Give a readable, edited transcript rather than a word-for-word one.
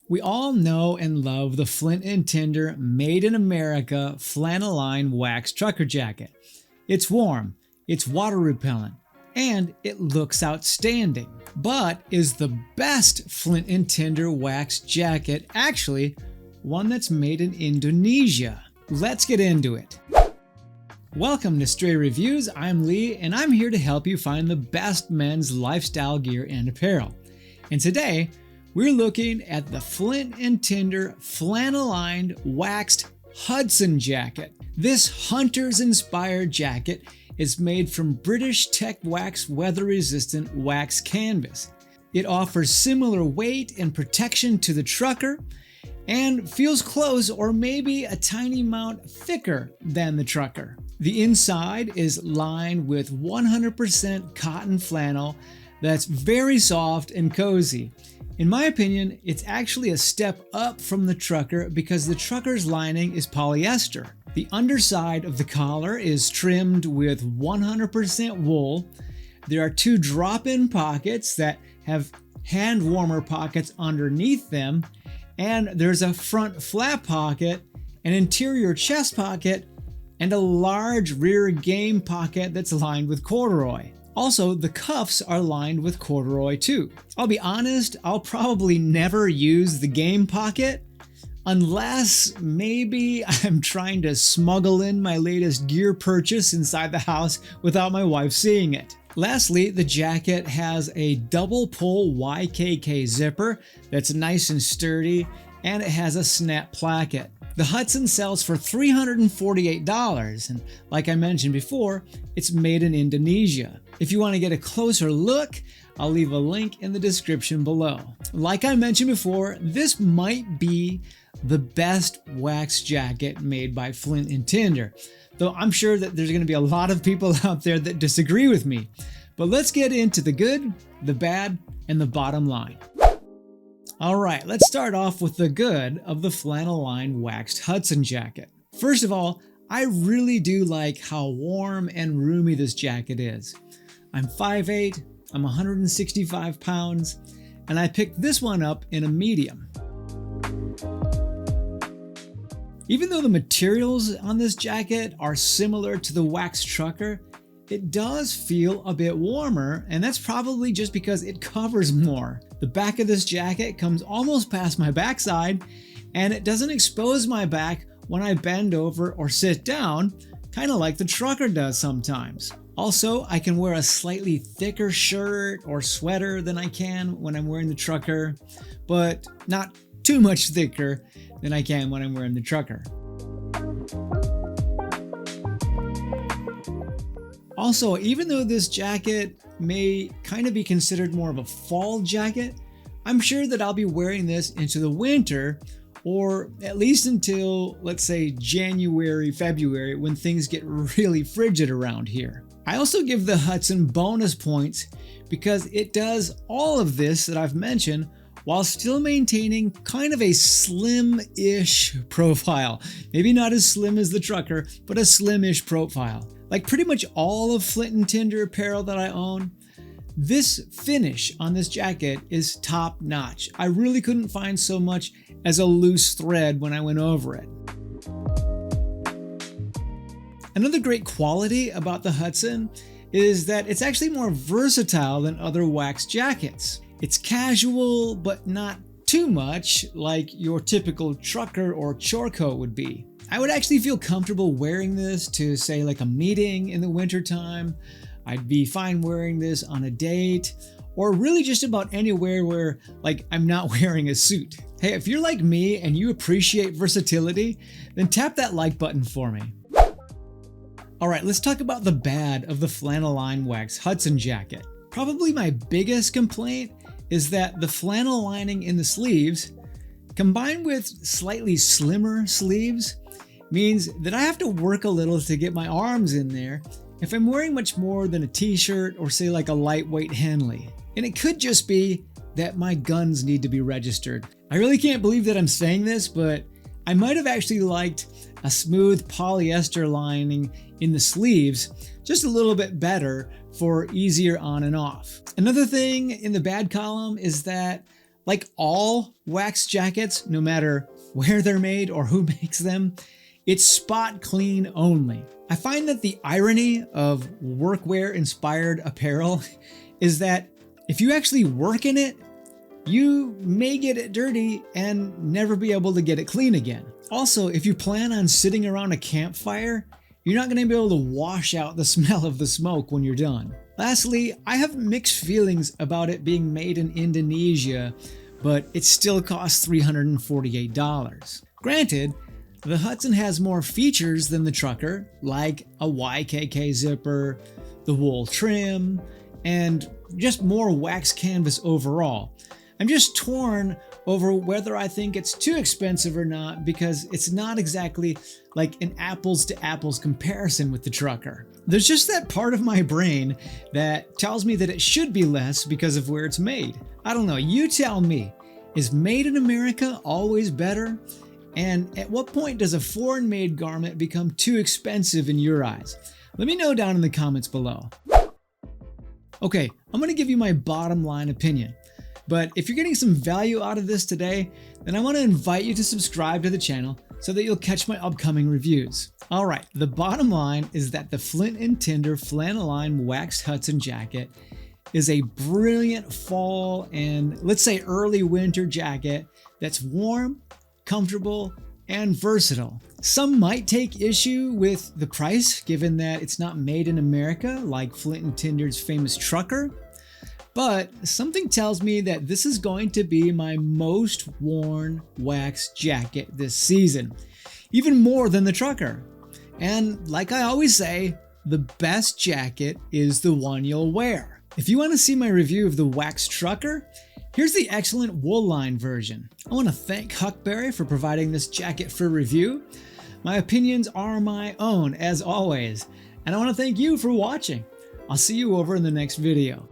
We all know and love the Flint and Tinder Made in America Flannel-Lined Waxed Trucker Jacket. It's warm, it's water repellent, and it looks outstanding. But is the best Flint and Tinder waxed jacket actually one that's made in Indonesia? Let's get into it. Welcome to Stray Reviews. I'm Lee, and I'm here to help you find the best men's lifestyle gear and apparel. And today, we're looking at the Flint and Tinder Flannel-Lined Waxed Hudson Jacket. This hunter's-inspired jacket is made from British Tech Wax weather-resistant wax canvas. It offers similar weight and protection to the trucker and feels close or maybe a tiny amount thicker than the trucker. The inside is lined with 100% cotton flannel that's very soft and cozy. In my opinion, it's actually a step up from the trucker because the trucker's lining is polyester. The underside of the collar is trimmed with 100% wool. There are two drop-in pockets that have hand warmer pockets underneath them, and there's a front flap pocket, an interior chest pocket, and a large rear game pocket that's lined with corduroy. Also, the cuffs are lined with corduroy too. I'll be honest, I'll probably never use the game pocket unless maybe I'm trying to smuggle in my latest gear purchase inside the house without my wife seeing it. Lastly, the jacket has a double pull YKK zipper that's nice and sturdy, and it has a snap placket. The Hudson sells for $348, and like I mentioned before, it's made in Indonesia. If you want to get a closer look, I'll leave a link in the description below. Like I mentioned before, this might be the best wax jacket made by Flint and Tinder, though I'm sure that there's going to be a lot of people out there that disagree with me. But let's get into the good, the bad, and the bottom line. Alright, let's start off with the good of the Flannel-Lined Waxed Hudson Jacket. First of all, I really do like how warm and roomy this jacket is. I'm 5'8", I'm 165 pounds, and I picked this one up in a medium. Even though the materials on this jacket are similar to the waxed trucker, it does feel a bit warmer, and that's probably just because it covers more. The back of this jacket comes almost past my backside, and it doesn't expose my back when I bend over or sit down, kind of like the trucker does sometimes. Also, I can wear a slightly thicker shirt or sweater than I can when I'm wearing the trucker, but not too much thicker than I can when I'm wearing the trucker. Also, even though this jacket may kind of be considered more of a fall jacket, I'm sure that I'll be wearing this into the winter, or at least until, let's say, January, February, when things get really frigid around here. I also give the Hudson bonus points because it does all of this that I've mentioned while still maintaining kind of a slim-ish profile. Maybe not as slim as the trucker, but a slim-ish profile. Like pretty much all of Flint and Tinder apparel that I own, this finish on this jacket is top notch. I really couldn't find so much as a loose thread when I went over it. Another great quality about the Hudson is that it's actually more versatile than other wax jackets. It's casual, but not too much like your typical trucker or chore coat would be. I would actually feel comfortable wearing this to, say, like a meeting in the wintertime. I'd be fine wearing this on a date, or really just about anywhere where, like, I'm not wearing a suit. Hey, if you're like me and you appreciate versatility, then tap that like button for me. Alright, let's talk about the bad of the Flannel-Lined Waxed Hudson Jacket. Probably my biggest complaint is that the flannel lining in the sleeves, combined with slightly slimmer sleeves, means that I have to work a little to get my arms in there if I'm wearing much more than a t-shirt or say like a lightweight Henley. And it could just be that my guns need to be registered. I really can't believe that I'm saying this, but I might have actually liked a smooth polyester lining in the sleeves just a little bit better for easier on and off. Another thing in the bad column is that Like all wax jackets, no matter where they're made or who makes them, it's spot clean only. I find that the irony of workwear inspired apparel is that if you actually work in it, you may get it dirty and never be able to get it clean again. Also, if you plan on sitting around a campfire, you're not going to be able to wash out the smell of the smoke when you're done. Lastly, I have mixed feelings about it being made in Indonesia, but it still costs $348. Granted, the Hudson has more features than the trucker, like a YKK zipper, the wool trim, and just more wax canvas overall. I'm just torn over whether I think it's too expensive or not, because it's not exactly like an apples to apples comparison with the trucker. There's just that part of my brain that tells me that it should be less because of where it's made. I don't know, you tell me. Is made in America always better? And at what point does a foreign made garment become too expensive in your eyes? Let me know down in the comments below. Okay, I'm gonna give you my bottom line opinion. But if you're getting some value out of this today, then I want to invite you to subscribe to the channel so that you'll catch my upcoming reviews. Alright, the bottom line is that the Flint and Tinder Flannel-Lined Waxed Hudson Jacket is a brilliant fall and let's say early winter jacket that's warm, comfortable, and versatile. Some might take issue with the price given that it's not made in America like Flint and Tinder's famous trucker. But something tells me that this is going to be my most worn wax jacket this season, even more than the trucker. And like I always say, the best jacket is the one you'll wear. If you want to see my review of the wax trucker, here's the excellent wool-lined version. I want to thank Huckberry for providing this jacket for review. My opinions are my own, as always, and I want to thank you for watching. I'll see you over in the next video.